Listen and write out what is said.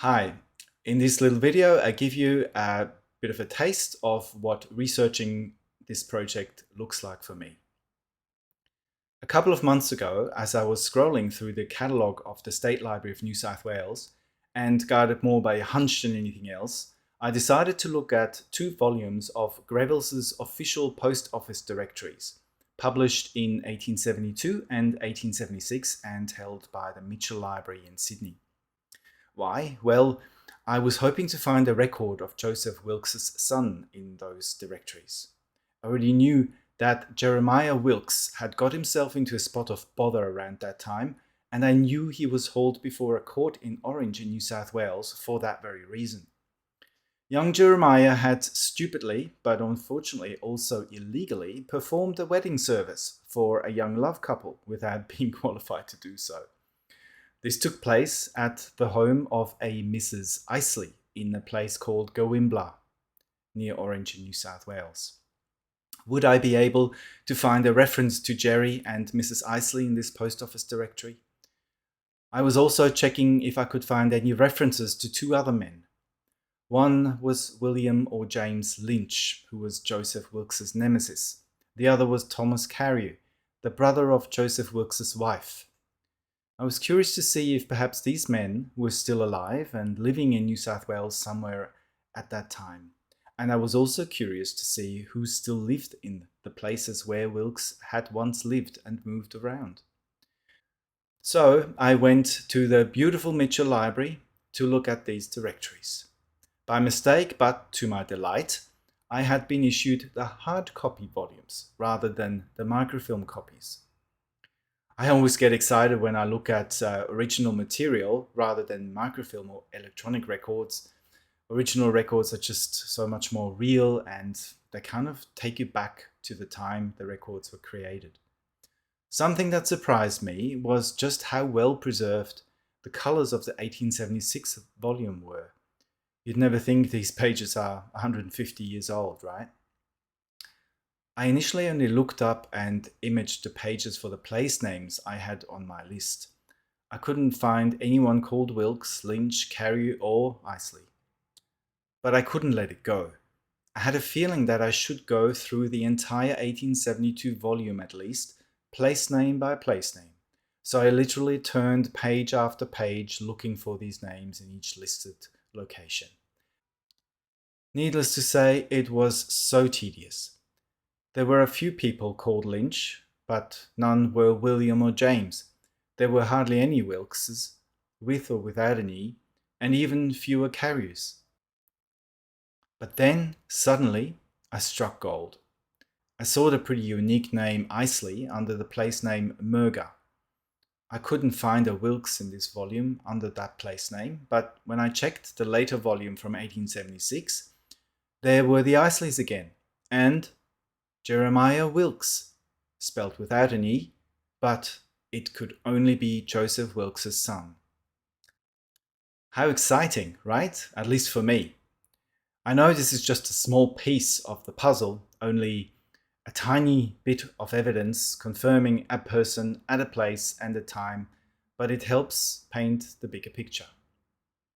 Hi, in this little video I give you a bit of a taste of what researching this project looks like for me. A couple of months ago, as I was scrolling through the catalogue of the State Library of New South Wales and guided more by a hunch than anything else, I decided to look at 2 volumes of Greville's official post office directories, published in 1872 and 1876 and held by the Mitchell Library in Sydney. Why? Well, I was hoping to find a record of Joseph Wilkes' son in those directories. I already knew that Jeremiah Wilkes had got himself into a spot of bother around that time, and I knew he was hauled before a court in Orange in New South Wales for that very reason. Young Jeremiah had stupidly, but unfortunately also illegally, performed a wedding service for a young love couple without being qualified to do so. This took place at the home of a Mrs. Isley in a place called Gowimbla, near Orange in New South Wales. Would I be able to find a reference to Jerry and Mrs. Isley in this post office directory? I was also checking if I could find any references to 2 other men. One was William or James Lynch, who was Joseph Wilkes' nemesis. The other was Thomas Carew, the brother of Joseph Wilkes' wife. I was curious to see if perhaps these men were still alive and living in New South Wales somewhere at that time. And I was also curious to see who still lived in the places where Wilkes had once lived and moved around. So I went to the beautiful Mitchell Library to look at these directories. By mistake, but to my delight, I had been issued the hard copy volumes rather than the microfilm copies. I always get excited when I look at original material rather than microfilm or electronic records. Original records are just so much more real and they kind of take you back to the time the records were created. Something that surprised me was just how well preserved the colors of the 1876 volume were. You'd never think these pages are 150 years old, right? I initially only looked up and imaged the pages for the place names I had on my list. I couldn't find anyone called Wilkes, Lynch, Carew or Isley. But I couldn't let it go. I had a feeling that I should go through the entire 1872 volume at least, place name by place name. So I literally turned page after page looking for these names in each listed location. Needless to say, it was so tedious. There were a few people called Lynch, but none were William or James. There were hardly any Wilkeses, with or without an E, and even fewer Carews. But then, suddenly, I struck gold. I saw the pretty unique name Isley under the place name Murga. I couldn't find a Wilkes in this volume under that place name, but when I checked the later volume from 1876, there were the Isleys again, and Jeremiah Wilkes, spelt without an E, but it could only be Joseph Wilkes' son. How exciting, right? At least for me. I know this is just a small piece of the puzzle, only a tiny bit of evidence confirming a person at a place and a time, but it helps paint the bigger picture.